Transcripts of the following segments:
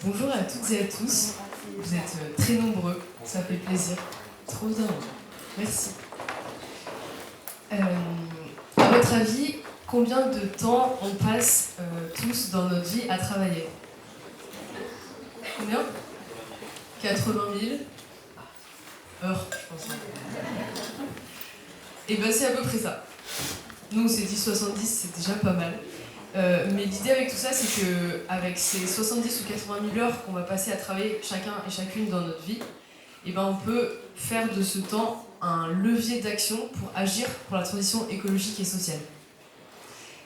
Bonjour à toutes et à tous. Vous êtes très nombreux, ça fait plaisir. Trop bien. Merci. À votre avis, combien de temps on passe tous dans notre vie à travailler? Combien? 80 000 heures, je pense. Et ben c'est à peu près ça. Nous on s'est dit 70, c'est déjà pas mal. Mais l'idée avec tout ça, c'est qu'avec ces 70 ou 80 000 heures qu'on va passer à travailler chacun et chacune dans notre vie, et ben on peut faire de ce temps un levier d'action pour agir pour la transition écologique et sociale.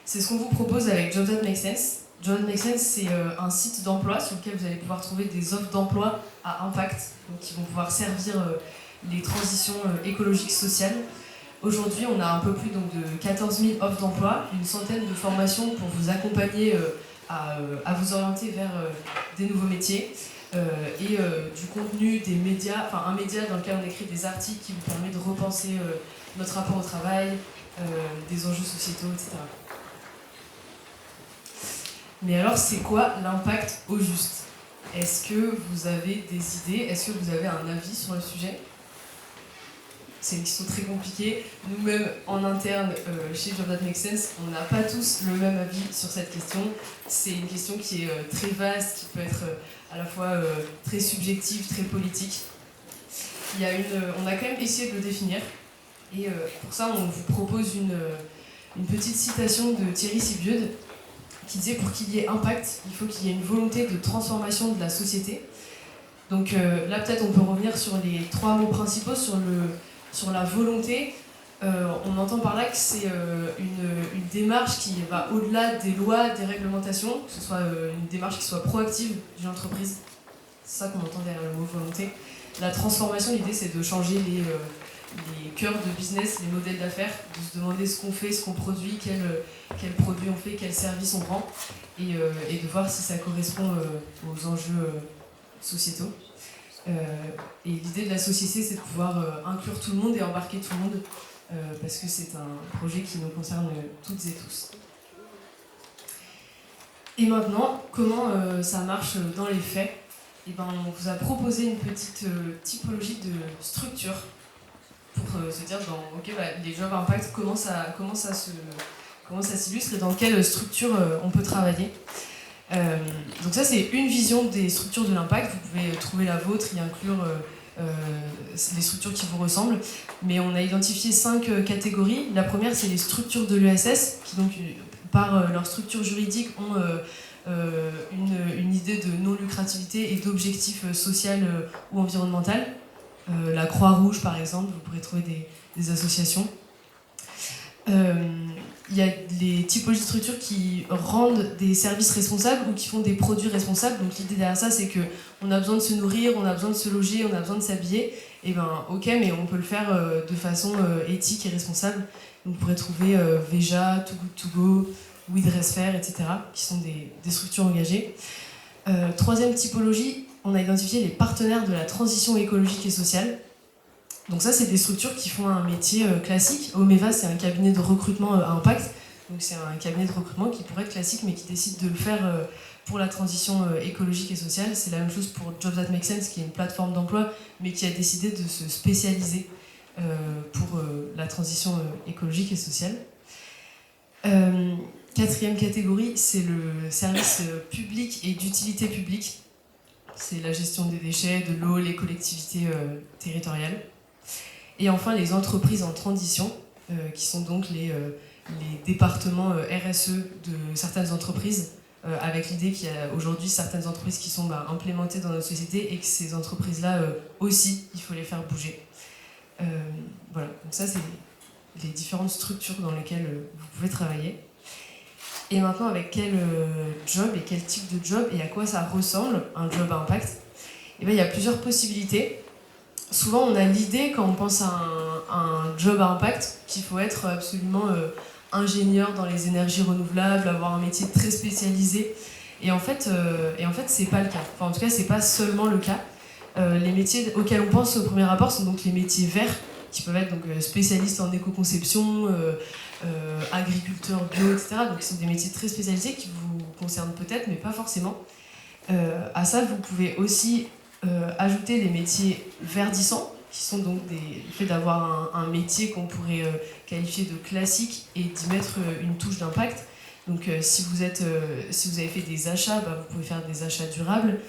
C'est ce qu'on vous propose avec Jobs That Make Sense. Jobs That Make Sense, c'est un site d'emploi sur lequel vous allez pouvoir trouver des offres d'emploi à impact, donc qui vont pouvoir servir les transitions écologiques sociales. Aujourd'hui, on a un peu plus donc, de 14 000 offres d'emploi, une centaine de formations pour vous accompagner à vous orienter vers des nouveaux métiers et du contenu, des médias, enfin un média dans lequel on écrit des articles qui vous permet de repenser notre rapport au travail, des enjeux sociétaux, etc. Mais alors, c'est quoi l'impact au juste? Est-ce que vous avez des idées? Est-ce que vous avez un avis sur le sujet? C'est une question très compliquée. Nous-mêmes, en interne, chez Jobs That Make Sense, on n'a pas tous le même avis sur cette question. C'est une question qui est très vaste, qui peut être à la fois très subjective, très politique. On a quand même essayé de le définir. Et pour ça, on vous propose une petite citation de Thierry Sibiud qui disait « Pour qu'il y ait impact, il faut qu'il y ait une volonté de transformation de la société ». Donc là, peut-être, on peut revenir sur les trois mots principaux, sur la volonté. On entend par là que c'est une démarche qui va au-delà des lois, des réglementations, que ce soit une démarche qui soit proactive d'une entreprise. C'est ça qu'on entend derrière le mot volonté. La transformation, l'idée, c'est de changer les cœurs de business, les modèles d'affaires, de se demander ce qu'on fait, ce qu'on produit, quels produits on fait, quels services on rend, et de voir si ça correspond aux enjeux sociétaux. Et l'idée de la société, c'est de pouvoir inclure tout le monde et embarquer tout le monde, parce que c'est un projet qui nous concerne toutes et tous. Et maintenant, comment ça marche dans les faits? Et ben, on vous a proposé une petite typologie de structure pour se dire, les jobs impact, comment ça s'illustre et dans quelle structure on peut travailler. Donc ça, c'est une vision des structures de l'impact. Vous pouvez trouver la vôtre, y inclure les structures qui vous ressemblent. Mais on a identifié 5 catégories. La première, c'est les structures de l'ESS, qui donc, par leur structure juridique, ont une idée de non-lucrativité et d'objectif social ou environnemental. La Croix-Rouge, par exemple, vous pourrez trouver des associations. Il y a les typologies de structures qui rendent des services responsables ou qui font des produits responsables. Donc l'idée derrière ça, c'est qu'on a besoin de se nourrir, on a besoin de se loger, on a besoin de s'habiller. Et ben ok, mais on peut le faire de façon éthique et responsable. Donc, vous pourrez trouver Veja, Too Good To Go, We Dress Fair, etc., qui sont des structures engagées. Troisième typologie, on a identifié les partenaires de la transition écologique et sociale. Donc ça, c'est des structures qui font un métier classique. Omeva, c'est un cabinet de recrutement à impact. Donc c'est un cabinet de recrutement qui pourrait être classique, mais qui décide de le faire pour la transition écologique et sociale. C'est la même chose pour Jobs That Make Sense, qui est une plateforme d'emploi, mais qui a décidé de se spécialiser pour la transition écologique et sociale. Quatrième catégorie, c'est le service public et d'utilité publique. C'est la gestion des déchets, de l'eau, les collectivités territoriales. Et enfin, les entreprises en transition, qui sont donc les départements RSE de certaines entreprises, avec l'idée qu'il y a aujourd'hui certaines entreprises qui sont implémentées dans notre société et que ces entreprises-là aussi, il faut les faire bouger. Voilà, donc ça, c'est les différentes structures dans lesquelles vous pouvez travailler. Et maintenant, avec quel job et quel type de job et à quoi ça ressemble, un job à impact? Et bien, il y a plusieurs possibilités. Souvent, on a l'idée, quand on pense à un job à impact, qu'il faut être absolument ingénieur dans les énergies renouvelables, avoir un métier très spécialisé. Et en fait, c'est pas le cas. Enfin, en tout cas, c'est pas seulement le cas. Les métiers auxquels on pense au premier rapport sont donc les métiers verts, qui peuvent être donc spécialistes en éco-conception, agriculteurs bio, etc. Donc, ce sont des métiers très spécialisés qui vous concernent peut-être, mais pas forcément. À ça, vous pouvez aussi ajouter les métiers verdissants, qui sont donc le fait d'avoir un métier qu'on pourrait qualifier de classique et d'y mettre une touche d'impact. Donc si vous avez fait des achats, vous pouvez faire des achats durables.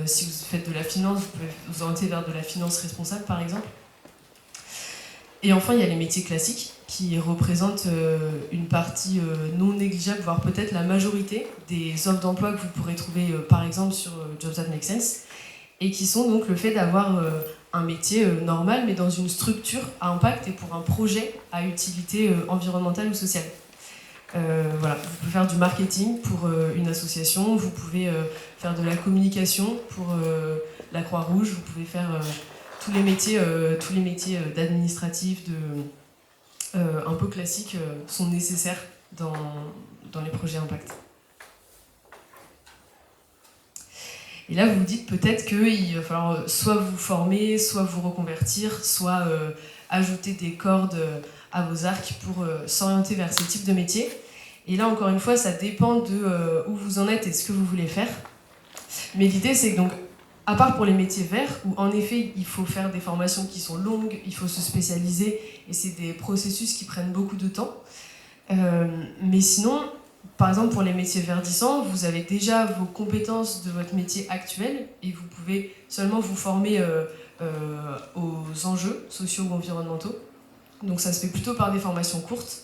Si vous faites de la finance, vous pouvez vous orienter vers de la finance responsable, par exemple. Et enfin, il y a les métiers classiques, qui représentent une partie non négligeable, voire peut-être la majorité des offres d'emploi que vous pourrez trouver, par exemple, sur Jobs That Make Sense, et qui sont donc le fait d'avoir un métier normal, mais dans une structure à impact et pour un projet à utilité environnementale ou sociale. Voilà, vous pouvez faire du marketing pour une association, vous pouvez faire de la communication pour la Croix-Rouge, vous pouvez faire tous les métiers d'administratif, un peu classiques, sont nécessaires dans les projets impact. Et là, vous vous dites peut-être qu'il va falloir soit vous former, soit vous reconvertir, soit ajouter des cordes à vos arcs pour s'orienter vers ce type de métier. Et là, encore une fois, ça dépend de où vous en êtes et ce que vous voulez faire. Mais l'idée, c'est que, donc, à part pour les métiers verts, où en effet, il faut faire des formations qui sont longues, il faut se spécialiser, et c'est des processus qui prennent beaucoup de temps. Mais sinon, par exemple, pour les métiers verdissants, vous avez déjà vos compétences de votre métier actuel, et vous pouvez seulement vous former aux enjeux sociaux ou environnementaux. Donc ça se fait plutôt par des formations courtes.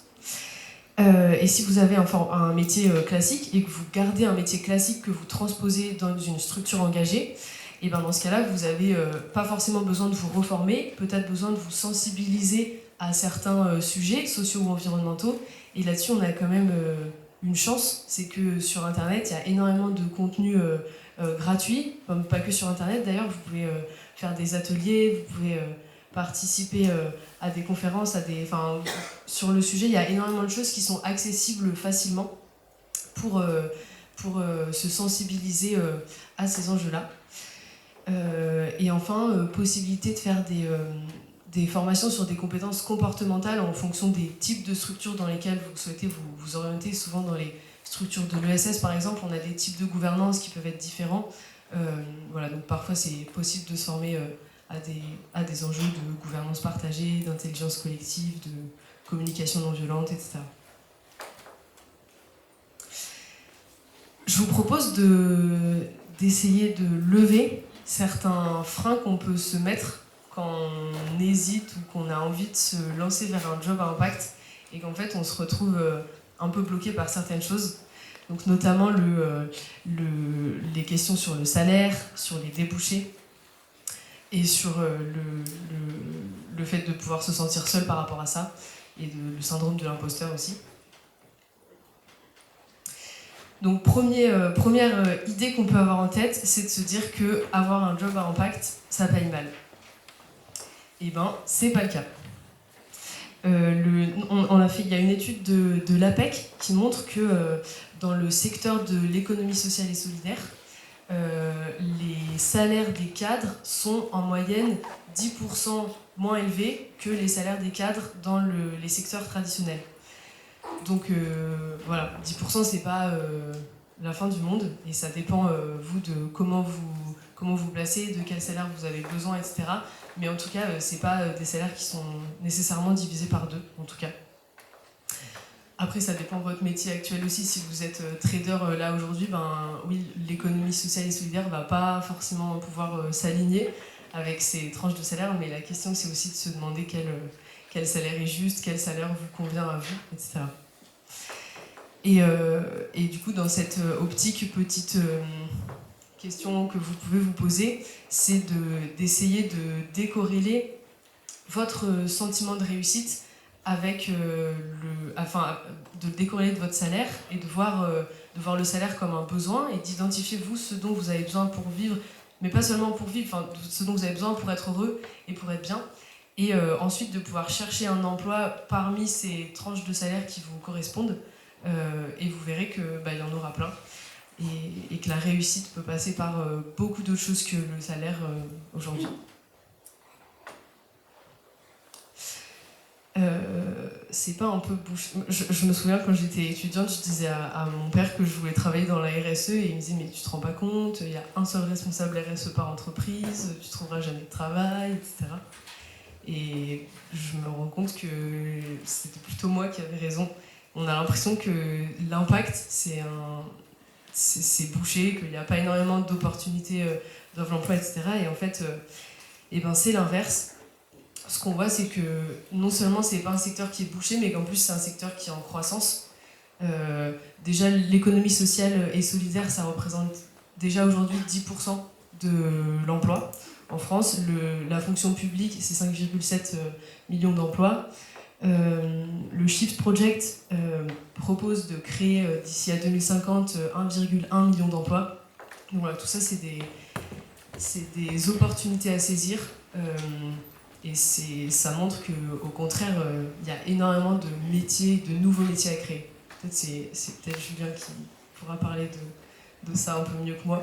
Et si vous avez un métier classique et que vous gardez un métier classique que vous transposez dans une structure engagée, et ben dans ce cas-là, vous n'avez pas forcément besoin de vous reformer, peut-être besoin de vous sensibiliser à certains sujets sociaux ou environnementaux. Et là-dessus, on a quand même une chance, c'est que sur Internet, il y a énormément de contenu gratuit, pas que sur Internet d'ailleurs, vous pouvez faire des ateliers, vous pouvez participer à des conférences, sur le sujet, il y a énormément de choses qui sont accessibles facilement pour se sensibiliser à ces enjeux-là. Et enfin, possibilité de faire des formations sur des compétences comportementales en fonction des types de structures dans lesquelles vous souhaitez vous orienter. Souvent dans les structures de l'ESS par exemple, on a des types de gouvernance qui peuvent être différents. Voilà, donc parfois c'est possible de se former à des enjeux de gouvernance partagée, d'intelligence collective, de communication non violente, etc. Je vous propose d'essayer de lever certains freins qu'on peut se mettre quand on hésite ou qu'on a envie de se lancer vers un job à impact et qu'en fait on se retrouve un peu bloqué par certaines choses. Donc notamment les questions sur le salaire, sur les débouchés et sur le fait de pouvoir se sentir seul par rapport à ça et le syndrome de l'imposteur aussi. Donc première idée qu'on peut avoir en tête, c'est de se dire que avoir un job à impact, ça paye mal. Eh ben, c'est pas le cas. Il y a une étude de l'APEC qui montre que dans le secteur de l'économie sociale et solidaire, les salaires des cadres sont en moyenne 10% moins élevés que les salaires des cadres dans les secteurs traditionnels. Donc voilà, 10% c'est pas la fin du monde et ça dépend vous de comment vous placez, de quel salaire vous avez besoin, etc. Mais en tout cas, c'est pas des salaires qui sont nécessairement divisés par deux, en tout cas. Après, ça dépend de votre métier actuel aussi. Si vous êtes trader là aujourd'hui, oui, l'économie sociale et solidaire va pas forcément pouvoir s'aligner avec ces tranches de salaire, mais la question c'est aussi de se demander quel salaire est juste, quel salaire vous convient à vous, etc. Et du coup, dans cette optique, petite question que vous pouvez vous poser, c'est d'essayer de décorréler votre sentiment de réussite avec de le décorréler de votre salaire et de voir le salaire comme un besoin et d'identifier vous ce dont vous avez besoin pour vivre, mais pas seulement pour vivre, ce dont vous avez besoin pour être heureux et pour être bien. Et ensuite de pouvoir chercher un emploi parmi ces tranches de salaire qui vous correspondent. Et vous verrez qu'il y en aura plein et que la réussite peut passer par beaucoup d'autres choses que le salaire aujourd'hui. c'est pas un peu bouché. Je me souviens quand j'étais étudiante, je disais à mon père que je voulais travailler dans la RSE et il me disait mais tu te rends pas compte, il y a un seul responsable RSE par entreprise, tu trouveras jamais de travail, etc. Et je me rends compte que c'était plutôt moi qui avais raison. On a l'impression que l'impact, c'est bouché, qu'il n'y a pas énormément d'opportunités d'offres d'emploi, etc. Et en fait, c'est l'inverse. Ce qu'on voit, c'est que non seulement c'est pas un secteur qui est bouché, mais qu'en plus c'est un secteur qui est en croissance. Déjà, l'économie sociale et solidaire, ça représente déjà aujourd'hui 10% de l'emploi. En France, la fonction publique, c'est 5,7 millions d'emplois. Le Shift Project propose de créer d'ici à 2050 1,1 million d'emplois. Donc voilà, tout ça, c'est des opportunités à saisir. Et ça montre qu'au contraire, il y a énormément de métiers, de nouveaux métiers à créer. Peut-être c'est peut-être Julien qui pourra parler de ça un peu mieux que moi.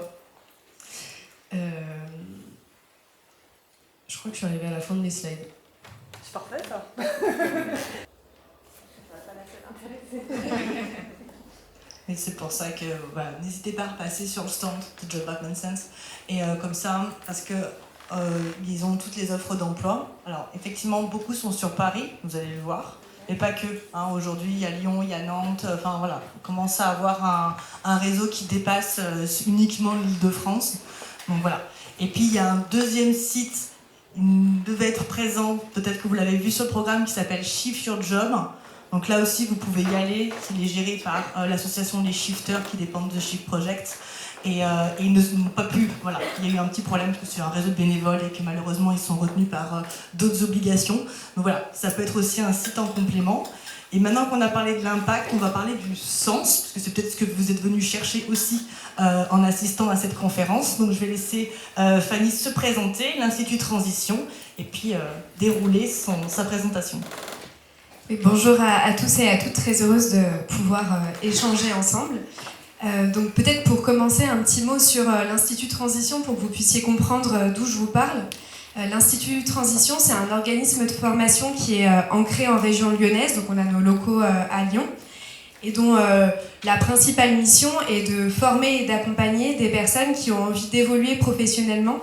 Je crois que je suis arrivée à la fin de mes slides. C'est parfait ça. Et c'est pour ça que n'hésitez pas à passer sur le stand de Job Backman Sense. Et comme ça, parce que ils ont toutes les offres d'emploi. Alors effectivement, beaucoup sont sur Paris, vous allez le voir. Mais pas que. Aujourd'hui, il y a Lyon, il y a Nantes. Enfin voilà, on commence à avoir un réseau qui dépasse uniquement l'Île-de-France. Donc voilà. Et puis il y a un deuxième site, il devait être présent, peut-être que vous l'avez vu sur le programme, qui s'appelle Shift Your Job. Donc là aussi, vous pouvez y aller. Il est géré par l'association des shifters qui dépendent de Shift Project. Et ils n'ont pas pu, voilà, il y a eu un petit problème parce que c'est un réseau de bénévoles et que malheureusement ils sont retenus par d'autres obligations. Donc voilà, ça peut être aussi un site en complément. Et maintenant qu'on a parlé de l'impact, on va parler du sens, parce que c'est peut-être ce que vous êtes venus chercher aussi en assistant à cette conférence. Donc je vais laisser Fanny se présenter, l'Institut Transition, et puis dérouler sa présentation. Et bonjour à tous et à toutes, très heureuse de pouvoir échanger ensemble. Donc peut-être pour commencer un petit mot sur l'Institut Transition pour que vous puissiez comprendre d'où je vous parle. L'Institut Transition, c'est un organisme de formation qui est ancré en région lyonnaise, donc on a nos locaux à Lyon, et dont la principale mission est de former et d'accompagner des personnes qui ont envie d'évoluer professionnellement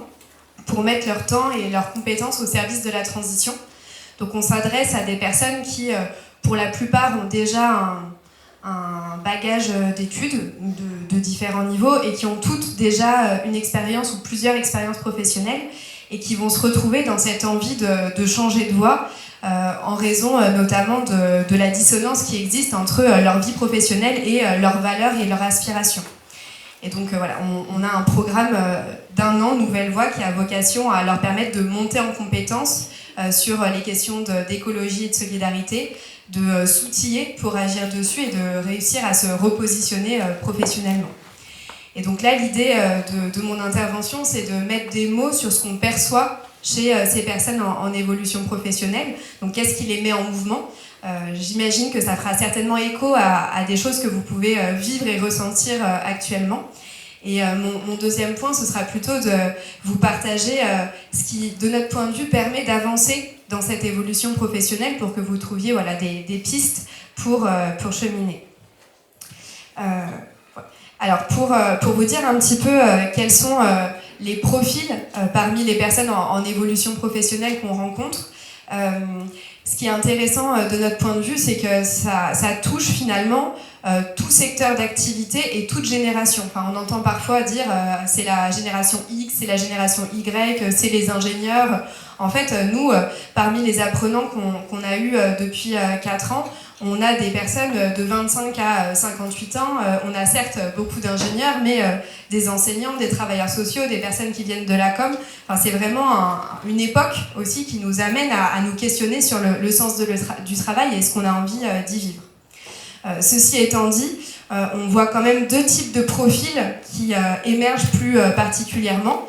pour mettre leur temps et leurs compétences au service de la transition. Donc on s'adresse à des personnes qui, pour la plupart, ont déjà un bagage d'études de différents niveaux et qui ont toutes déjà une expérience ou plusieurs expériences professionnelles et qui vont se retrouver dans cette envie de changer de voie en raison notamment de la dissonance qui existe entre leur vie professionnelle et leurs valeurs et leurs aspirations. Et donc voilà, on a un programme d'1 an, Nouvelle Voie, qui a vocation à leur permettre de monter en compétences sur les questions d'écologie et de solidarité, de s'outiller pour agir dessus et de réussir à se repositionner professionnellement. Et donc là, l'idée de mon intervention, c'est de mettre des mots sur ce qu'on perçoit chez ces personnes en évolution professionnelle. Donc qu'est-ce qui les met en mouvement ? J'imagine que ça fera certainement écho à des choses que vous pouvez vivre et ressentir actuellement. Et mon deuxième point, ce sera plutôt de vous partager ce qui, de notre point de vue, permet d'avancer dans cette évolution professionnelle pour que vous trouviez des pistes pour cheminer. Alors, pour vous dire un petit peu quels sont les profils parmi les personnes en évolution professionnelle qu'on rencontre, ce qui est intéressant de notre point de vue, c'est que ça touche finalement tout secteur d'activité et toute génération. Enfin, on entend parfois dire c'est la génération X, c'est la génération Y, c'est les ingénieurs. En fait, nous, parmi les apprenants qu'on a eus depuis 4 ans, on a des personnes de 25 à 58 ans. On a certes beaucoup d'ingénieurs, mais des enseignants, des travailleurs sociaux, des personnes qui viennent de la com. Enfin, c'est vraiment une époque aussi qui nous amène à nous questionner sur le sens du travail et ce qu'on a envie d'y vivre. Ceci étant dit, on voit quand même 2 types de profils qui émergent plus particulièrement.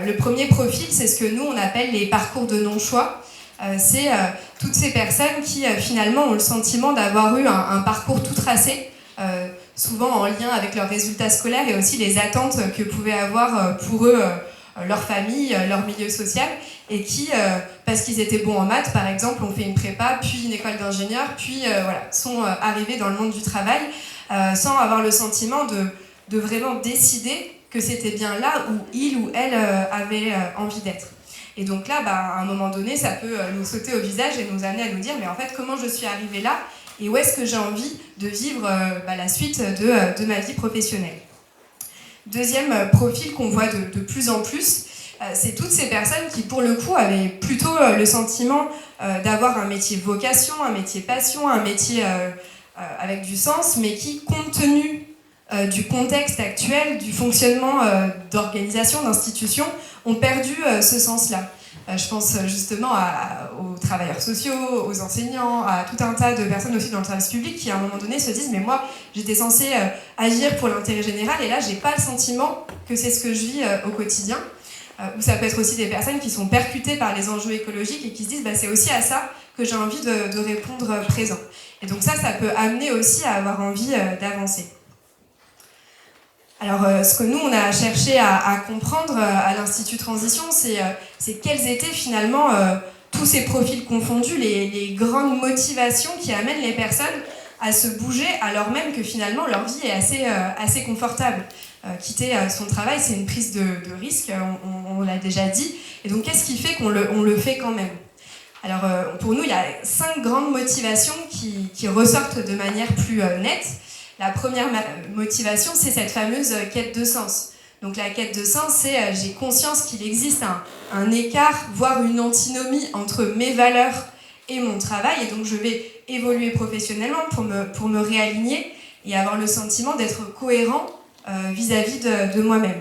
Le premier profil, c'est ce que nous, on appelle les parcours de non-choix. C'est toutes ces personnes qui, finalement, ont le sentiment d'avoir eu un parcours tout tracé, souvent en lien avec leurs résultats scolaires et aussi les attentes que pouvait avoir pour eux leur famille, leur milieu social, et qui, parce qu'ils étaient bons en maths, par exemple, ont fait une prépa, puis une école d'ingénieur, puis sont arrivés dans le monde du travail, sans avoir le sentiment de vraiment décider que c'était bien là où il ou elle avait envie d'être. Et donc là, à un moment donné, ça peut nous sauter au visage et nous amener à nous dire, mais en fait, comment je suis arrivée là et où est-ce que j'ai envie de vivre la suite de ma vie professionnelle. Deuxième profil qu'on voit de plus en plus, c'est toutes ces personnes qui, pour le coup, avaient plutôt le sentiment d'avoir un métier vocation, un métier passion, un métier avec du sens, mais qui, compte tenu du contexte actuel, du fonctionnement d'organisation, d'institutions, ont perdu ce sens-là. Je pense justement aux travailleurs sociaux, aux enseignants, à tout un tas de personnes aussi dans le service public qui à un moment donné se disent mais moi j'étais censée agir pour l'intérêt général et là j'ai pas le sentiment que c'est ce que je vis au quotidien. Ou ça peut être aussi des personnes qui sont percutées par les enjeux écologiques et qui se disent c'est aussi à ça que j'ai envie de répondre présent. Et donc ça peut amener aussi à avoir envie d'avancer. Alors, ce que nous, on a cherché à comprendre à l'Institut Transition, c'est quels étaient finalement tous ces profils confondus, les grandes motivations qui amènent les personnes à se bouger, alors même que finalement leur vie est assez confortable. Quitter son travail, c'est une prise de risque, on l'a déjà dit. Et donc, qu'est-ce qui fait qu'on le fait quand même ? Alors, pour nous, il y a 5 grandes motivations qui ressortent de manière plus nette. La première motivation, c'est cette fameuse quête de sens. Donc la quête de sens, c'est j'ai conscience qu'il existe un écart, voire une antinomie entre mes valeurs et mon travail, et donc je vais évoluer professionnellement pour me réaligner et avoir le sentiment d'être cohérent vis-à-vis de moi-même.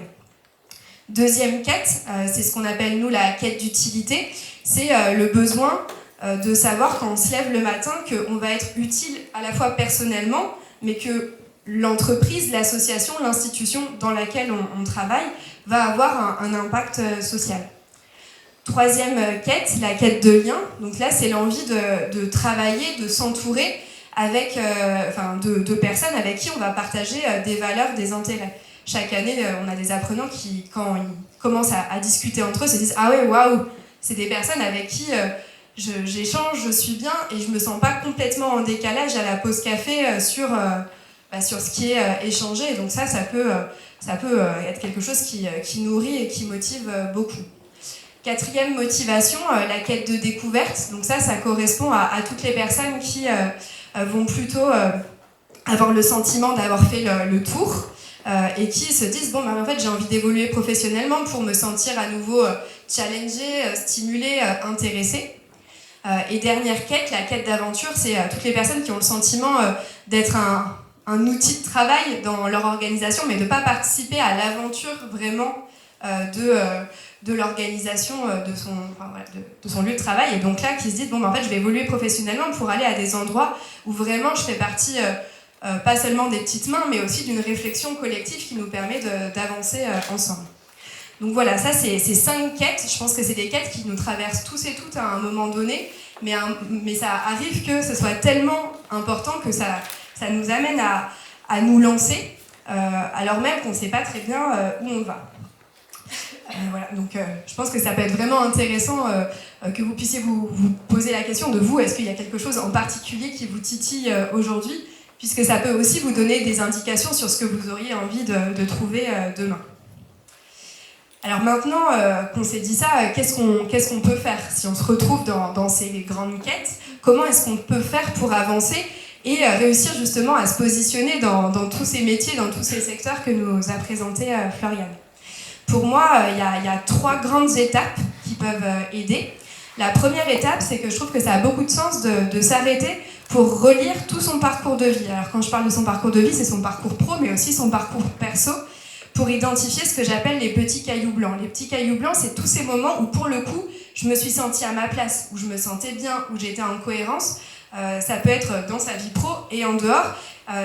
Deuxième quête, c'est ce qu'on appelle nous la quête d'utilité, c'est le besoin de savoir quand on se lève le matin qu'on va être utile à la fois personnellement, mais que l'entreprise, l'association, l'institution dans laquelle on travaille va avoir un impact social. Troisième quête, la quête de lien. Donc là, c'est l'envie de travailler, de s'entourer avec, de personnes avec qui on va partager des valeurs, des intérêts. Chaque année, on a des apprenants qui, quand ils commencent à discuter entre eux, se disent « Ah ouais, waouh, c'est des personnes avec qui j'échange, je suis bien et je me sens pas complètement en décalage à la pause café sur ce qui est échangé. » Et donc ça peut être quelque chose qui nourrit et qui motive beaucoup. Quatrième motivation, la quête de découverte. Donc ça correspond à toutes les personnes qui vont plutôt avoir le sentiment d'avoir fait le tour et qui se disent en fait j'ai envie d'évoluer professionnellement pour me sentir à nouveau challengée, stimulée, intéressée. Et dernière quête, la quête d'aventure, c'est toutes les personnes qui ont le sentiment d'être un outil de travail dans leur organisation, mais de ne pas participer à l'aventure vraiment de l'organisation de son lieu de travail. Et donc là, qui se disent, en fait, je vais évoluer professionnellement pour aller à des endroits où vraiment je fais partie, pas seulement des petites mains, mais aussi d'une réflexion collective qui nous permet d'avancer ensemble. Donc voilà, ça c'est 5 quêtes. Je pense que c'est des quêtes qui nous traversent tous et toutes à un moment donné, mais ça arrive que ce soit tellement important que ça nous amène à nous lancer, alors même qu'on ne sait pas très bien où on va. Voilà, donc je pense que ça peut être vraiment intéressant que vous puissiez vous poser la question de vous, est-ce qu'il y a quelque chose en particulier qui vous titille aujourd'hui, puisque ça peut aussi vous donner des indications sur ce que vous auriez envie de trouver demain. Alors maintenant qu'on s'est dit ça, qu'est-ce qu'on peut faire si on se retrouve dans ces grandes quêtes? Comment est-ce qu'on peut faire pour avancer et réussir justement à se positionner dans tous ces métiers, dans tous ces secteurs que nous a présenté Floriane? Pour moi, il y a 3 grandes étapes qui peuvent aider. La première étape, c'est que je trouve que ça a beaucoup de sens de s'arrêter pour relire tout son parcours de vie. Alors quand je parle de son parcours de vie, c'est son parcours pro, mais aussi son parcours perso, pour identifier ce que j'appelle les petits cailloux blancs. Les petits cailloux blancs, c'est tous ces moments où, pour le coup, je me suis sentie à ma place, où je me sentais bien, où j'étais en cohérence. Ça peut être dans sa vie pro et en dehors.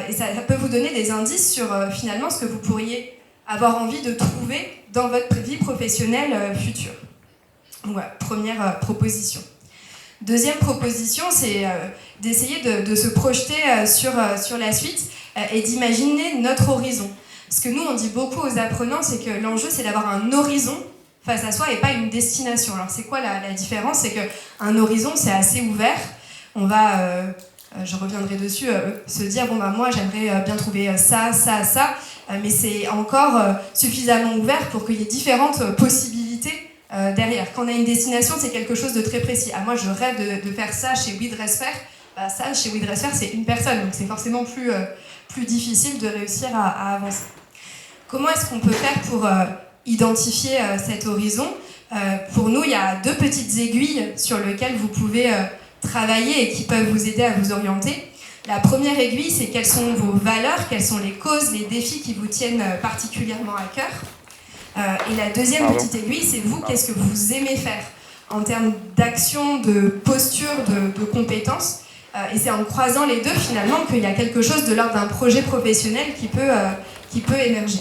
Et ça peut vous donner des indices sur finalement ce que vous pourriez avoir envie de trouver dans votre vie professionnelle future. Donc voilà, première proposition. Deuxième proposition, c'est d'essayer de se projeter sur la suite et d'imaginer notre horizon. Ce que nous, on dit beaucoup aux apprenants, c'est que l'enjeu, c'est d'avoir un horizon face à soi et pas une destination. Alors c'est quoi la différence? C'est qu'un horizon, c'est assez ouvert. On va, je reviendrai dessus, se dire, bon bah moi j'aimerais bien trouver ça, ça, ça, mais c'est encore suffisamment ouvert pour qu'il y ait différentes possibilités derrière. Quand on a une destination, c'est quelque chose de très précis. Ah, moi je rêve de faire ça chez We Dress Fair. Bah, ça, chez We Dress Fair, c'est une personne, donc c'est forcément plus difficile de réussir à avancer. Comment est-ce qu'on peut faire pour identifier cet horizon? Pour nous, il y a 2 petites aiguilles sur lesquelles vous pouvez travailler et qui peuvent vous aider à vous orienter. La première aiguille, c'est quelles sont vos valeurs, quelles sont les causes, les défis qui vous tiennent particulièrement à cœur. Et la deuxième petite aiguille, c'est vous, qu'est-ce que vous aimez faire en termes d'action, de posture, de compétences. Et c'est en croisant les deux, finalement, qu'il y a quelque chose de l'ordre d'un projet professionnel qui peut émerger.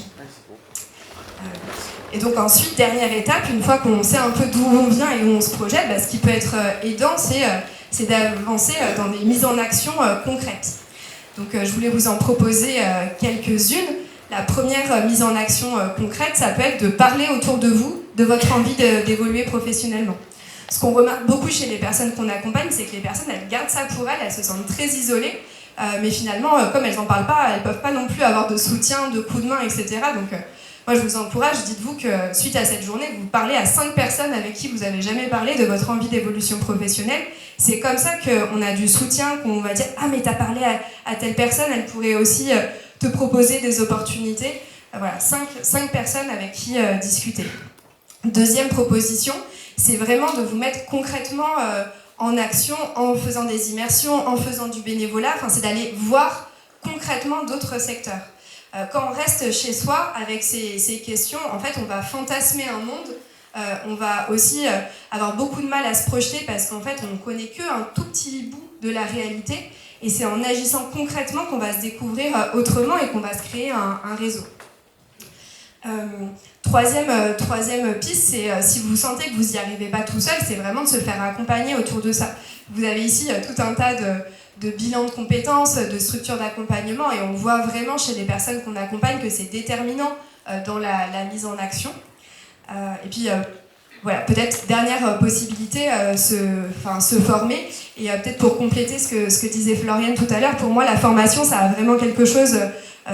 Et donc ensuite, dernière étape, une fois qu'on sait un peu d'où on vient et où on se projette, ce qui peut être aidant, c'est d'avancer dans des mises en action concrètes. Donc je voulais vous en proposer quelques-unes. La première mise en action concrète, ça peut être de parler autour de vous de votre envie d'évoluer professionnellement. Ce qu'on remarque beaucoup chez les personnes qu'on accompagne, c'est que les personnes, elles gardent ça pour elles se sentent très isolées, mais finalement, comme elles n'en parlent pas, elles ne peuvent pas non plus avoir de soutien, de coups de main, etc. Donc moi, je vous encourage, dites-vous que suite à cette journée, vous parlez à 5 personnes avec qui vous n'avez jamais parlé de votre envie d'évolution professionnelle. C'est comme ça qu'on a du soutien, qu'on va dire « Ah, mais t'as parlé à telle personne, elle pourrait aussi te proposer des opportunités. » Voilà, 5 personnes avec qui discuter. Deuxième proposition, c'est vraiment de vous mettre concrètement en action, en faisant des immersions, en faisant du bénévolat. Enfin, c'est d'aller voir concrètement d'autres secteurs. Quand on reste chez soi avec ces questions, en fait, on va fantasmer un monde. On va aussi avoir beaucoup de mal à se projeter parce qu'en fait, on ne connaît qu'un tout petit bout de la réalité. Et c'est en agissant concrètement qu'on va se découvrir autrement et qu'on va se créer un réseau. Troisième piste, c'est si vous sentez que vous n'y arrivez pas tout seul, c'est vraiment de se faire accompagner autour de ça. Vous avez ici tout un tas de bilans de compétences, de structures d'accompagnement, et on voit vraiment chez les personnes qu'on accompagne que c'est déterminant dans la mise en action. Et puis, voilà, peut-être dernière possibilité, se former. Et peut-être pour compléter ce que disait Floriane tout à l'heure, pour moi, la formation, ça a vraiment quelque chose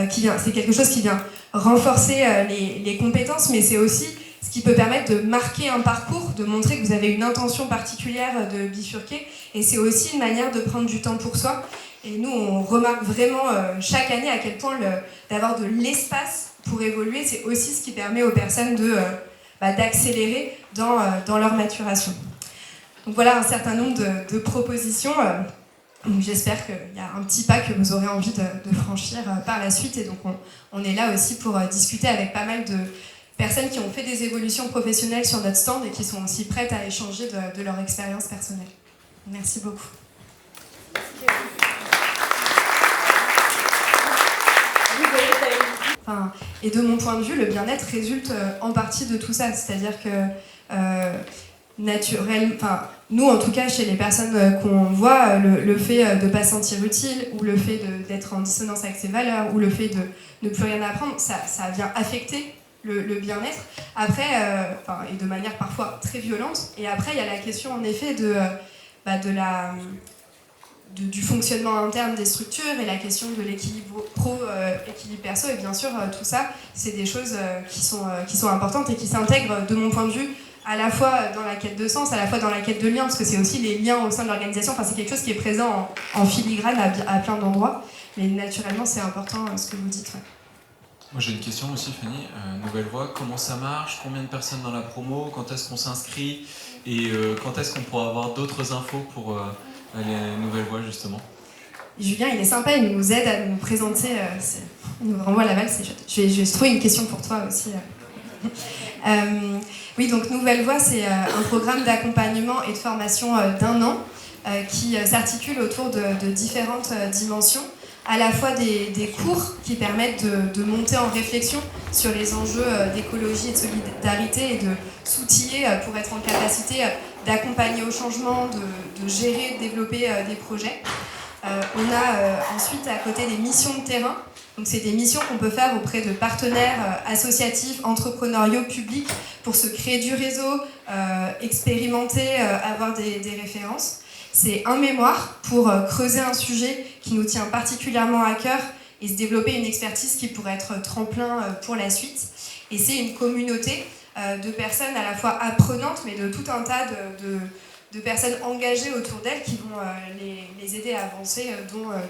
c'est quelque chose qui vient renforcer les compétences, mais c'est aussi ce qui peut permettre de marquer un parcours, de montrer que vous avez une intention particulière de bifurquer, et c'est aussi une manière de prendre du temps pour soi. Et nous, on remarque vraiment chaque année à quel point d'avoir de l'espace pour évoluer, c'est aussi ce qui permet aux personnes d'accélérer dans leur maturation. Donc voilà un certain nombre de propositions. J'espère qu'il y a un petit pas que vous aurez envie de franchir par la suite. Et donc on est là aussi pour discuter avec pas mal de personnes qui ont fait des évolutions professionnelles sur notre stand et qui sont aussi prêtes à échanger de leur expérience personnelle. Merci beaucoup. Enfin, et de mon point de vue, le bien-être résulte en partie de tout ça. C'est-à-dire que nous, en tout cas, chez les personnes qu'on voit, le fait de ne pas se sentir utile, ou le fait d'être en dissonance avec ses valeurs, ou le fait de ne plus rien apprendre, ça vient affecter le bien-être. Après, et de manière parfois très violente. Et après, il y a la question, en effet, du fonctionnement interne des structures et la question de l'équilibre équilibre perso. Et bien sûr, tout ça, c'est des choses qui sont importantes et qui s'intègrent, de mon point de vue, à la fois dans la quête de sens, à la fois dans la quête de liens, parce que c'est aussi les liens au sein de l'organisation. Enfin, c'est quelque chose qui est présent en filigrane à plein d'endroits. Mais naturellement, c'est important ce que vous dites. Ouais. Moi, j'ai une question aussi, Fanny. Nouvelle Voix, comment ça marche? Combien de personnes dans la promo? Quand est-ce qu'on s'inscrit? Et quand est-ce qu'on pourra avoir d'autres infos pour les Nouvelles Voix, justement? Julien, il est sympa, il nous aide à nous présenter. Il nous renvoie la balle, c'est chouette. Je vais trouver une question pour toi aussi. Oui, donc Nouvelle Voix, c'est un programme d'accompagnement et de formation d'1 an qui s'articule autour de différentes dimensions, à la fois des cours qui permettent de monter en réflexion sur les enjeux d'écologie et de solidarité et de s'outiller pour être en capacité d'accompagner au changement, de gérer, de développer des projets. On a ensuite à côté des missions de terrain Donc c'est des missions qu'on peut faire auprès de partenaires associatifs, entrepreneuriaux, publics, pour se créer du réseau, expérimenter, avoir des références. C'est un mémoire pour creuser un sujet qui nous tient particulièrement à cœur et se développer une expertise qui pourrait être tremplin pour la suite. Et c'est une communauté de personnes à la fois apprenantes, mais de tout un tas de personnes engagées autour d'elles qui vont les aider à avancer,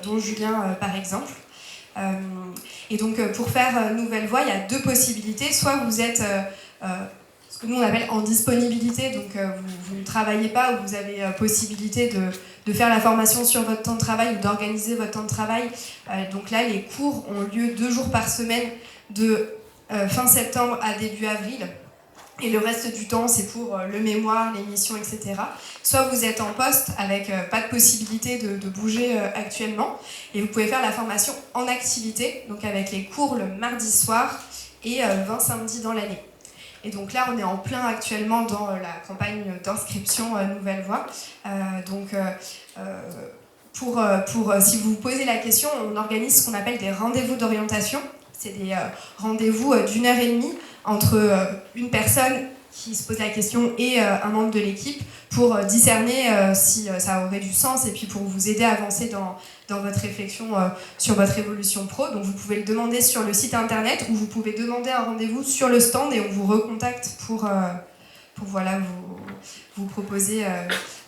dont Julien par exemple. Et donc pour faire Nouvelle Voie, il y a deux possibilités. Soit vous êtes ce que nous on appelle en disponibilité, donc vous ne travaillez pas ou vous avez possibilité de faire la formation sur votre temps de travail ou d'organiser votre temps de travail. Donc là, les cours ont lieu 2 jours par semaine de fin septembre à début avril. Et le reste du temps, c'est pour le mémoire, les missions, etc. Soit vous êtes en poste avec pas de possibilité de bouger actuellement, et vous pouvez faire la formation en activité, donc avec les cours le mardi soir et 20 samedis dans l'année. Et donc là, on est en plein actuellement dans la campagne d'inscription Nouvelle Voie. Si vous vous posez la question, on organise ce qu'on appelle des rendez-vous d'orientation. C'est des rendez-vous d'1h30 entre une personne qui se pose la question et un membre de l'équipe pour discerner si ça aurait du sens et puis pour vous aider à avancer dans votre réflexion sur votre évolution pro. Donc vous pouvez le demander sur le site internet ou vous pouvez demander un rendez-vous sur le stand et on vous recontacte pour voilà, vous proposer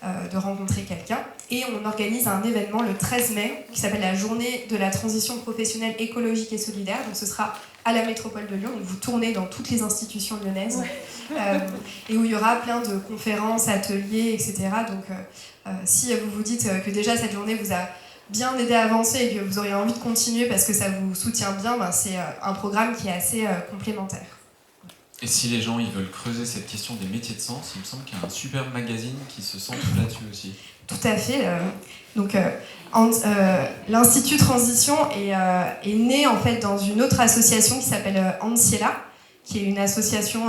de rencontrer quelqu'un. Et on organise un événement le 13 mai qui s'appelle la journée de la transition professionnelle écologique et solidaire. Donc ce sera à la métropole de Lyon. Donc vous tournez dans toutes les institutions lyonnaises et où il y aura plein de conférences, ateliers, etc. Donc si vous vous dites que déjà cette journée vous a bien aidé à avancer et que vous auriez envie de continuer parce que ça vous soutient bien, c'est un programme qui est assez complémentaire. Et si les gens ils veulent creuser cette question des métiers de sens, il me semble qu'il y a un super magazine qui se centre là-dessus aussi. Tout à fait. L'Institut Transition est né en fait dans une autre association qui s'appelle Anciela, qui est une association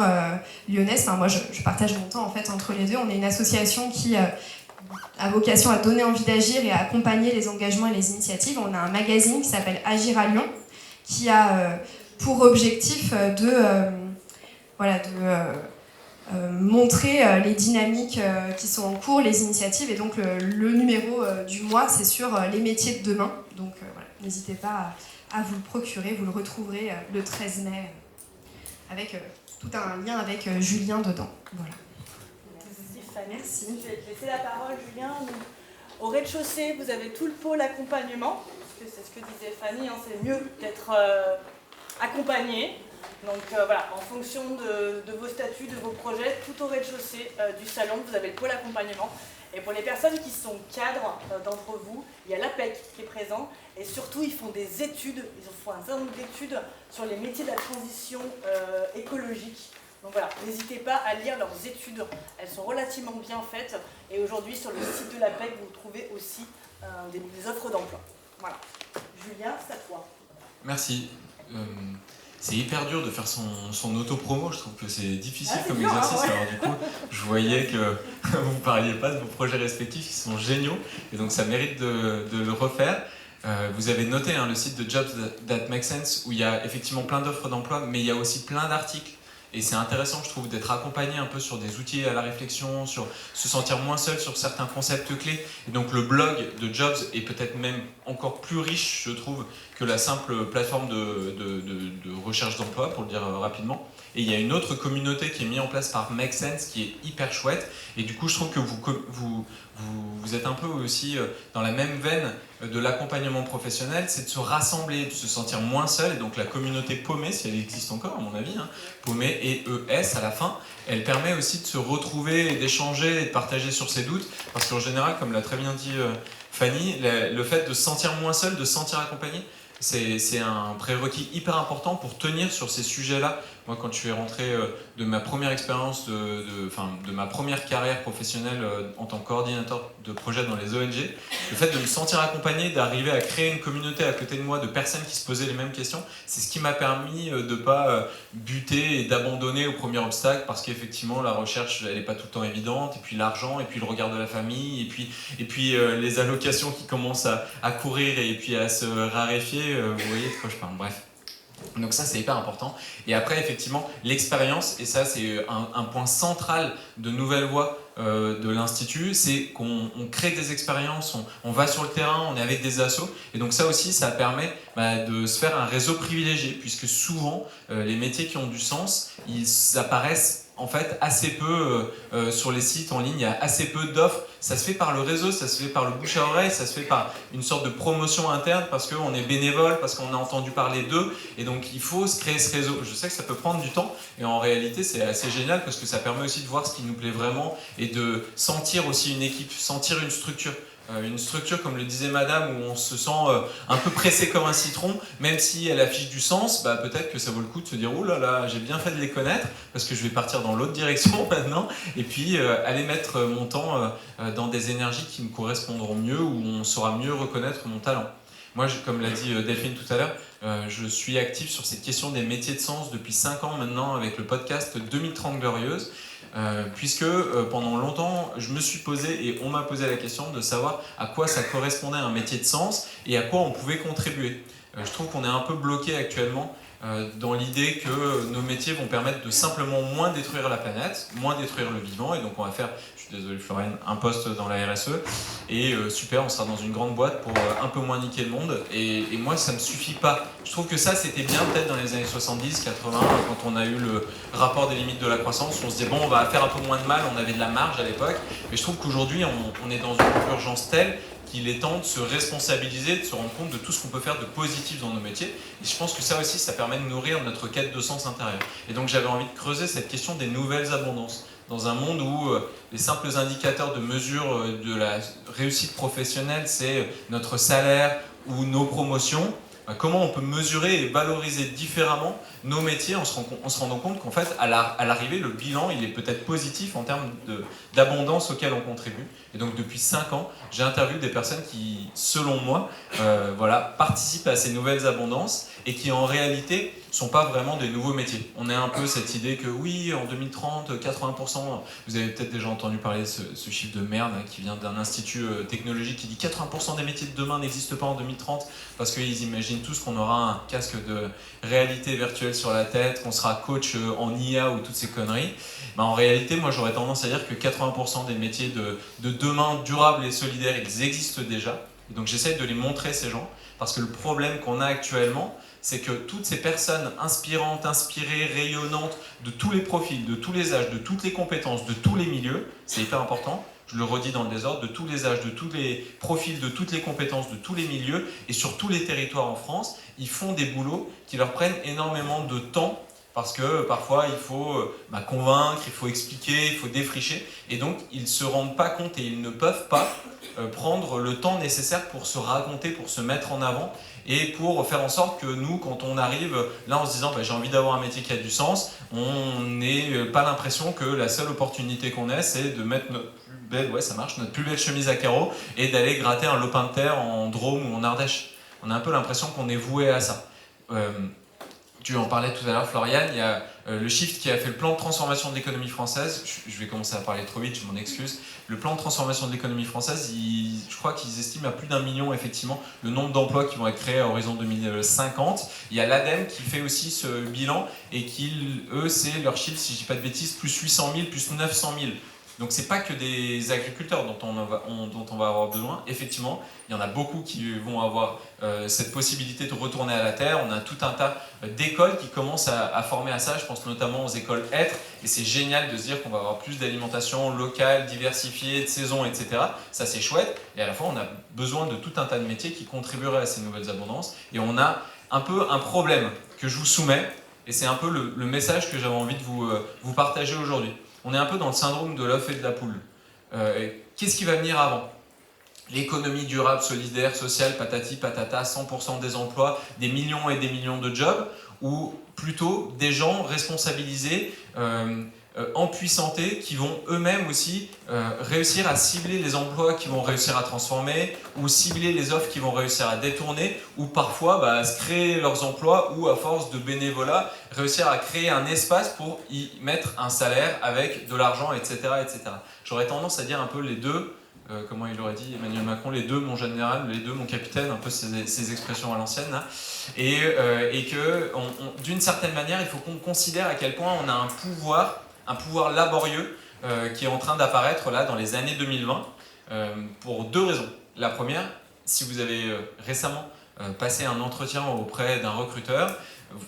lyonnaise. Enfin, moi, je partage mon temps en fait entre les deux. On est une association qui a vocation à donner envie d'agir et à accompagner les engagements et les initiatives. On a un magazine qui s'appelle Agir à Lyon, qui a pour objectif de montrer les dynamiques qui sont en cours, les initiatives. Et donc le numéro du mois, c'est sur les métiers de demain. Donc voilà, n'hésitez pas à vous le procurer. Vous le retrouverez le 13 mai avec tout un lien avec Julien dedans. Voilà. Merci. Je vais te laisser la parole, Julien. Au rez-de-chaussée, vous avez tout le pôle accompagnement. Parce que c'est ce que disait Fanny, c'est mieux d'être accompagné. Donc voilà, en fonction de vos statuts, de vos projets, tout au rez-de-chaussée du salon, vous avez le pôle accompagnement. Et pour les personnes qui sont cadres d'entre vous, il y a l'APEC qui est présent. Et surtout, ils font des études, ils font un certain nombre d'études sur les métiers de la transition écologique. Donc voilà, n'hésitez pas à lire leurs études, elles sont relativement bien faites. Et aujourd'hui, sur le site de l'APEC, vous trouvez aussi des offres d'emploi. Voilà. Julien, c'est à toi. Merci. C'est hyper dur de faire son auto-promo, je trouve que c'est difficile comme dur, exercice. hein, ouais. Alors du coup, je voyais que vous ne parliez pas de vos projets respectifs qui sont géniaux, et donc ça mérite de le refaire. Vous avez noté le site de Jobs That Make Sense, où il y a effectivement plein d'offres d'emploi, mais il y a aussi plein d'articles. Et c'est intéressant, je trouve, d'être accompagné un peu sur des outils à la réflexion, sur se sentir moins seul sur certains concepts clés. Et donc le blog de Jobs est peut-être même encore plus riche, je trouve, que la simple plateforme de recherche d'emploi, pour le dire rapidement. Et il y a une autre communauté qui est mise en place par Make Sense, qui est hyper chouette. Et du coup, je trouve que vous êtes un peu aussi dans la même veine de l'accompagnement professionnel, c'est de se rassembler, de se sentir moins seul. Et donc la communauté Paumée, si elle existe encore à mon avis, Paumée et ES à la fin, elle permet aussi de se retrouver et d'échanger et de partager sur ses doutes. Parce qu'en général, comme l'a très bien dit Fanny, le fait de se sentir moins seul, de se sentir accompagné, c'est un prérequis hyper important pour tenir sur ces sujets-là Moi, quand je suis rentré de ma première expérience, de ma première carrière professionnelle en tant que coordinateur de projet dans les ONG, le fait de me sentir accompagné, d'arriver à créer une communauté à côté de moi de personnes qui se posaient les mêmes questions, c'est ce qui m'a permis de ne pas buter et d'abandonner au premier obstacle, parce qu'effectivement, la recherche, elle n'est pas tout le temps évidente, et puis l'argent, et puis le regard de la famille, et puis les allocations qui commencent à courir et puis à se raréfier, vous voyez de quoi je parle, bref. Donc ça, c'est hyper important. Et après, effectivement, l'expérience, et ça, c'est un point central de Nouvelle Voie de l'Institut, c'est qu'on crée des expériences, on va sur le terrain, on est avec des assos. Et donc ça aussi, ça permet de se faire un réseau privilégié, puisque souvent, les métiers qui ont du sens, ils apparaissent en fait assez peu sur les sites en ligne, il y a assez peu d'offres. Ça se fait par le réseau, ça se fait par le bouche à oreille, ça se fait par une sorte de promotion interne parce qu'on est bénévole, parce qu'on a entendu parler d'eux, et donc il faut se créer ce réseau. Je sais que ça peut prendre du temps, et en réalité c'est assez génial parce que ça permet aussi de voir ce qui nous plaît vraiment et de sentir aussi une équipe, sentir une structure. Une structure, comme le disait madame, où on se sent un peu pressé comme un citron, même si elle affiche du sens, peut-être que ça vaut le coup de se dire « Oh là là, j'ai bien fait de les connaître, parce que je vais partir dans l'autre direction maintenant, et puis aller mettre mon temps dans des énergies qui me correspondront mieux, où on saura mieux reconnaître mon talent. » Moi, comme l'a dit Delphine tout à l'heure, je suis actif sur cette question des métiers de sens depuis 5 ans maintenant avec le podcast 2030 Glorieuse. Puisque pendant longtemps, je me suis posé et on m'a posé la question de savoir à quoi ça correspondait un métier de sens et à quoi on pouvait contribuer. Je trouve qu'on est un peu bloqué actuellement dans l'idée que nos métiers vont permettre de simplement moins détruire la planète, moins détruire le vivant, et donc on va faire, je suis désolé Floriane, un poste dans la RSE, et super, on sera dans une grande boîte pour un peu moins niquer le monde, et moi ça me suffit pas. Je trouve que ça c'était bien peut-être dans les années 70, 80, quand on a eu le rapport des limites de la croissance, on se disait bon on va faire un peu moins de mal, on avait de la marge à l'époque, mais je trouve qu'aujourd'hui on est dans une urgence telle qu'il est temps de se responsabiliser, de se rendre compte de tout ce qu'on peut faire de positif dans nos métiers. Et je pense que ça aussi, ça permet de nourrir notre quête de sens intérieur. Et donc j'avais envie de creuser cette question des nouvelles abondances. Dans un monde où les simples indicateurs de mesure de la réussite professionnelle, c'est notre salaire ou nos promotions, comment on peut mesurer et valoriser différemment nos métiers en se rendant compte qu'en fait, à l'arrivée, le bilan, il est peut-être positif en termes d'abondance auquel on contribue. Et donc, depuis 5 ans, j'ai interviewé des personnes qui, selon moi, participent à ces nouvelles abondances et qui, en réalité, ne sont pas vraiment des nouveaux métiers. On a un peu cette idée que, oui, en 2030, 80%, vous avez peut-être déjà entendu parler de ce chiffre de merde qui vient d'un institut technologique qui dit 80% des métiers de demain n'existent pas en 2030 parce qu'ils imaginent tous qu'on aura un casque de réalité virtuelle sur la tête, qu'on sera coach en IA ou toutes ces conneries. En réalité, moi j'aurais tendance à dire que 80% des métiers de demain durables et solidaires, ils existent déjà. Et donc j'essaie de les montrer, ces gens, parce que le problème qu'on a actuellement, c'est que toutes ces personnes inspirantes, inspirées, rayonnantes, de tous les profils, de tous les âges, de toutes les compétences, de tous les milieux, c'est hyper important, je le redis dans le désordre, de tous les âges, de tous les profils, de toutes les compétences, de tous les milieux, et sur tous les territoires en France, ils font des boulots qui leur prennent énormément de temps, parce que parfois il faut convaincre, il faut expliquer, il faut défricher, et donc ils ne se rendent pas compte et ils ne peuvent pas prendre le temps nécessaire pour se raconter, pour se mettre en avant, et pour faire en sorte que nous, quand on arrive là en se disant j'ai envie d'avoir un métier qui a du sens, on n'ait pas l'impression que la seule opportunité qu'on ait, c'est de mettre notre plus belle chemise à carreaux et d'aller gratter un lopin de terre en Drôme ou en Ardèche. On a un peu l'impression qu'on est voué à ça. Tu en parlais tout à l'heure, Floriane, il y a le Shift qui a fait le plan de transformation de l'économie française. Je vais commencer à parler trop vite, je m'en excuse. Le plan de transformation de l'économie française, je crois qu'ils estiment à plus d'1 million, effectivement, le nombre d'emplois qui vont être créés à horizon 2050. Il y a l'ADEME qui fait aussi ce bilan et eux, c'est leur chiffre, si je ne dis pas de bêtises, plus 800 000, plus 900 000. Donc c'est pas que des agriculteurs dont on va avoir besoin. Effectivement, il y en a beaucoup qui vont avoir cette possibilité de retourner à la terre. On a tout un tas d'écoles qui commencent à former à ça. Je pense notamment aux écoles Être. Et c'est génial de se dire qu'on va avoir plus d'alimentation locale, diversifiée, de saison, etc. Ça c'est chouette. Et à la fois, on a besoin de tout un tas de métiers qui contribueraient à ces nouvelles abondances. Et on a un peu un problème que je vous soumets. Et c'est un peu le message que j'avais envie de vous partager aujourd'hui. On est un peu dans le syndrome de l'œuf et de la poule. Qu'est-ce qui va venir avant ? l'économie durable, solidaire, sociale, patati patata, 100% des emplois, des millions et des millions de jobs, ou plutôt des gens responsabilisés, empuissantés, qui vont eux-mêmes aussi réussir à cibler les emplois qui vont réussir à transformer, ou cibler les offres qui vont réussir à détourner, ou parfois se créer leurs emplois, ou à force de bénévolat, réussir à créer un espace pour y mettre un salaire avec de l'argent, etc., etc. J'aurais tendance à dire un peu les deux, comment il aurait dit Emmanuel Macron, les deux mon général, les deux mon capitaine, un peu ces expressions à l'ancienne, hein. Et que d'une certaine manière, il faut qu'on considère à quel point on a un pouvoir laborieux qui est en train d'apparaître là dans les années 2020 pour deux raisons. La première, si vous avez récemment passé un entretien auprès d'un recruteur,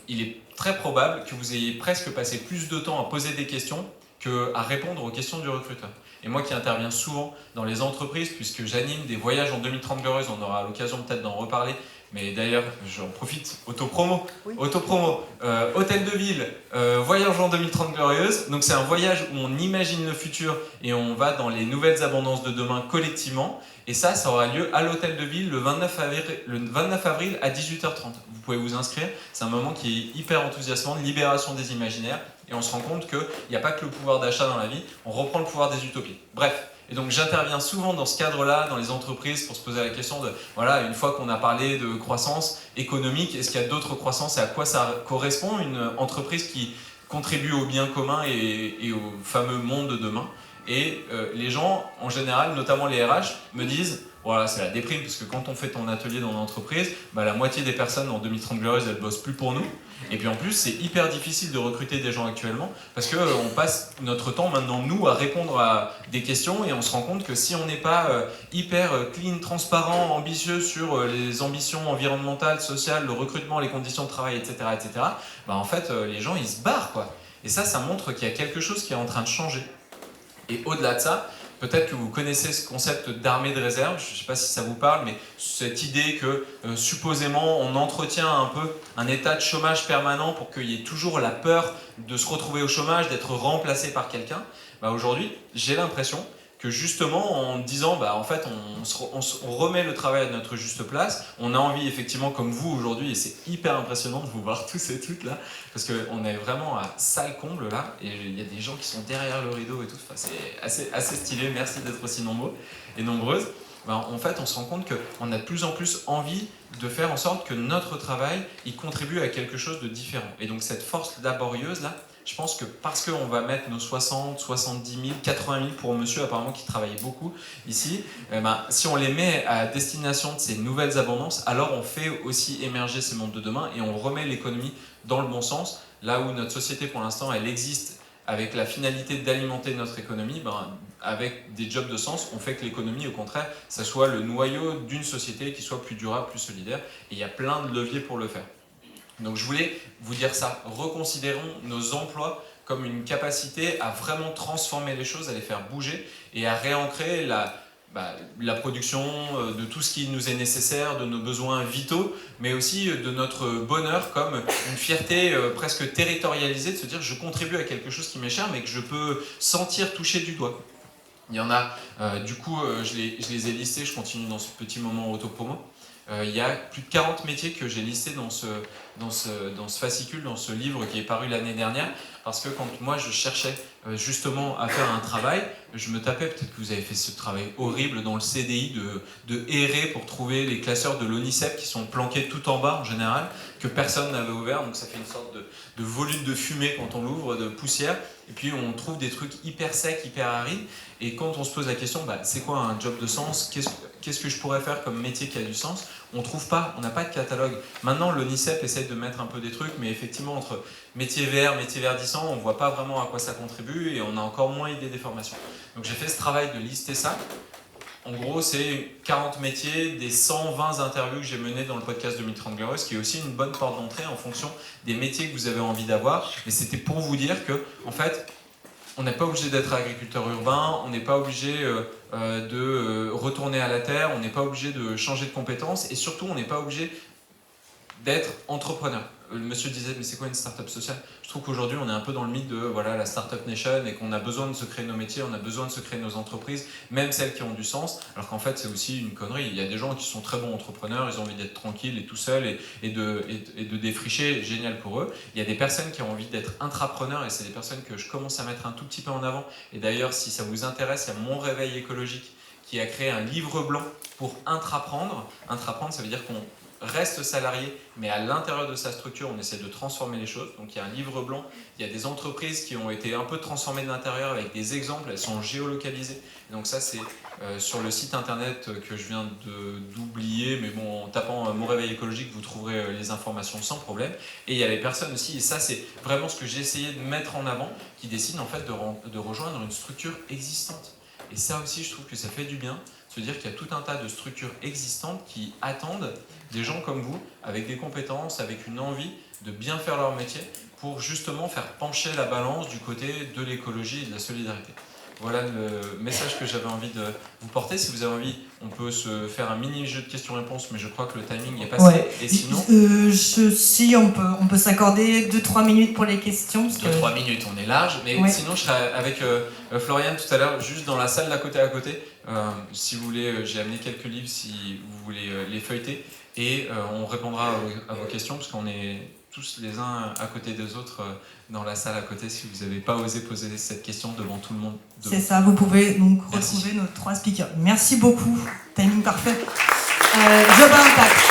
il est très probable que vous ayez presque passé plus de temps à poser des questions qu'à répondre aux questions du recruteur. Et moi qui interviens souvent dans les entreprises, puisque j'anime des voyages en 2030 Glorieuse, on aura l'occasion peut-être d'en reparler, mais d'ailleurs j'en profite, autopromo, hôtel de ville, voyage en 2030 Glorieuse. Donc c'est un voyage où on imagine le futur et on va dans les nouvelles abondances de demain collectivement. Et ça aura lieu à l'hôtel de ville le 29 avril à 18h30. Vous pouvez vous inscrire, c'est un moment qui est hyper enthousiasmant, de libération des imaginaires. Et on se rend compte qu'il n'y a pas que le pouvoir d'achat dans la vie, on reprend le pouvoir des utopies. Bref, et donc j'interviens souvent dans ce cadre-là, dans les entreprises, pour se poser la question de, voilà, une fois qu'on a parlé de croissance économique, est-ce qu'il y a d'autres croissances et à quoi ça correspond une entreprise qui contribue au bien commun et au fameux monde de demain? Et les gens, en général, notamment les RH, me disent, voilà, c'est la déprime, parce que quand on fait ton atelier dans l'entreprise, la moitié des personnes en 2030 Glorieuse, elles bossent plus pour nous. Et puis en plus, c'est hyper difficile de recruter des gens actuellement, parce qu'on passe notre temps maintenant, nous, à répondre à des questions, et on se rend compte que si on n'est pas hyper clean, transparent, ambitieux sur les ambitions environnementales, sociales, le recrutement, les conditions de travail, etc., etc., en fait, les gens, ils se barrent, quoi. Et ça montre qu'il y a quelque chose qui est en train de changer. Et au-delà de ça, peut-être que vous connaissez ce concept d'armée de réserve, je ne sais pas si ça vous parle, mais cette idée que supposément on entretient un peu un état de chômage permanent pour qu'il y ait toujours la peur de se retrouver au chômage, d'être remplacé par quelqu'un. Aujourd'hui, j'ai l'impression que justement en disant en fait on remet le travail à notre juste place, on a envie effectivement comme vous aujourd'hui, et c'est hyper impressionnant de vous voir tous et toutes là, parce qu'on est vraiment à salle comble là, et il y a des gens qui sont derrière le rideau et tout, enfin, c'est assez stylé, merci d'être aussi nombreux et nombreuses. En fait on se rend compte qu'on a de plus en plus envie de faire en sorte que notre travail il contribue à quelque chose de différent, et donc cette force laborieuse là, je pense que parce qu'on va mettre nos 60, 70 000, 80 000 pour monsieur apparemment qui travaille beaucoup ici, si on les met à destination de ces nouvelles abondances, alors on fait aussi émerger ces mondes de demain et on remet l'économie dans le bon sens. Là où notre société pour l'instant elle existe avec la finalité d'alimenter notre économie, avec des jobs de sens, on fait que l'économie au contraire, ça soit le noyau d'une société qui soit plus durable, plus solidaire, et il y a plein de leviers pour le faire. Donc je voulais vous dire ça, reconsidérons nos emplois comme une capacité à vraiment transformer les choses, à les faire bouger et à réancrer la production de tout ce qui nous est nécessaire, de nos besoins vitaux, mais aussi de notre bonheur comme une fierté presque territorialisée, de se dire je contribue à quelque chose qui m'est cher mais que je peux sentir toucher du doigt. Il y en a, du coup je les ai listés, je continue dans ce petit moment autopromo. Il y a plus de 40 métiers que j'ai listés dans ce fascicule, dans ce livre qui est paru l'année dernière, parce que quand moi je cherchais justement à faire un travail, je me tapais, peut-être que vous avez fait ce travail horrible dans le CDI de errer pour trouver les classeurs de l'ONICEP qui sont planqués tout en bas en général, que personne n'avait ouvert, donc ça fait une sorte de volute de fumée quand on l'ouvre, de poussière, et puis on trouve des trucs hyper secs, hyper arides, et quand on se pose la question, c'est quoi un job de sens, qu'est-ce que je pourrais faire comme métier qui a du sens, on trouve pas, on n'a pas de catalogue. Maintenant l'ONICEP essaie de mettre un peu des trucs, mais effectivement entre métier vert, métier verdissant, on voit pas vraiment à quoi ça contribue et on a encore moins idée des formations. Donc j'ai fait ce travail de lister ça. En gros, c'est 40 métiers des 120 interviews que j'ai menées dans le podcast 2030 Glorieuse, qui est aussi une bonne porte d'entrée en fonction des métiers que vous avez envie d'avoir. Mais c'était pour vous dire que, en fait, on n'est pas obligé d'être agriculteur urbain, on n'est pas obligé de retourner à la terre, on n'est pas obligé de changer de compétences et surtout, on n'est pas obligé d'être entrepreneur. le monsieur disait, mais c'est quoi une start-up sociale? Je trouve qu'aujourd'hui, on est un peu dans le mythe de voilà, la start-up nation et qu'on a besoin de se créer nos métiers, on a besoin de se créer nos entreprises, même celles qui ont du sens, alors qu'en fait, c'est aussi une connerie. Il y a des gens qui sont très bons entrepreneurs, ils ont envie d'être tranquilles et tout seuls et de défricher, génial pour eux. Il y a des personnes qui ont envie d'être intrapreneurs et c'est des personnes que je commence à mettre un tout petit peu en avant. Et d'ailleurs, si ça vous intéresse, il y a Mon Réveil écologique qui a créé un livre blanc pour intraprendre. Intraprendre, ça veut dire qu'on reste salarié, mais à l'intérieur de sa structure, on essaie de transformer les choses. Donc il y a un livre blanc, il y a des entreprises qui ont été un peu transformées de l'intérieur avec des exemples, elles sont géolocalisées. Et donc ça, c'est sur le site internet que je viens d'oublier, mais bon, en tapant Mon Réveil écologique, vous trouverez les informations sans problème. Et il y a les personnes aussi, et ça c'est vraiment ce que j'ai essayé de mettre en avant, qui décident en fait de rejoindre une structure existante. Et ça aussi, je trouve que ça fait du bien, se dire qu'il y a tout un tas de structures existantes qui attendent des gens comme vous, avec des compétences, avec une envie de bien faire leur métier, pour justement faire pencher la balance du côté de l'écologie et de la solidarité. Voilà le message que j'avais envie de vous porter. Si vous avez envie, on peut se faire un mini jeu de questions-réponses, mais je crois que le timing est passé. Ouais. Et sinon, si on peut s'accorder 2-3 minutes pour les questions. 2-3 minutes, on est large. Mais ouais. Sinon, je serai avec Florian tout à l'heure, juste dans la salle d'à côté. Si vous voulez, j'ai amené quelques livres si vous voulez les feuilleter. Et on répondra à vos questions, parce qu'on est tous les uns à côté des autres dans la salle à côté, si vous n'avez pas osé poser cette question devant tout le monde. C'est ça, vous pouvez donc retrouver nos 3 speakers. Merci beaucoup, timing parfait. Job à impact,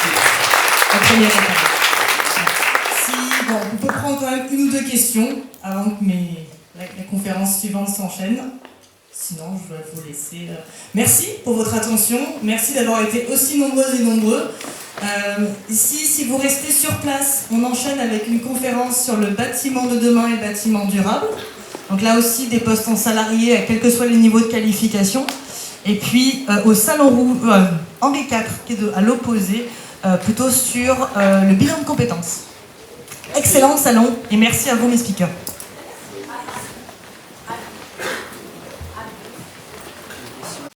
la première étape. Bon, on peut prendre quand même 1 ou 2 questions avant que la conférence suivante s'enchaîne. Sinon, je vais vous laisser. Merci pour votre attention. Merci d'avoir été aussi nombreuses et nombreux. Si vous restez sur place, on enchaîne avec une conférence sur le bâtiment de demain et le bâtiment durable. Donc là aussi, des postes en salarié, quels que soient les niveaux de qualification. Et puis, au salon Henri IV, qui est à l'opposé, plutôt sur le bilan de compétences. Excellent salon, et merci à vous, mes speakers.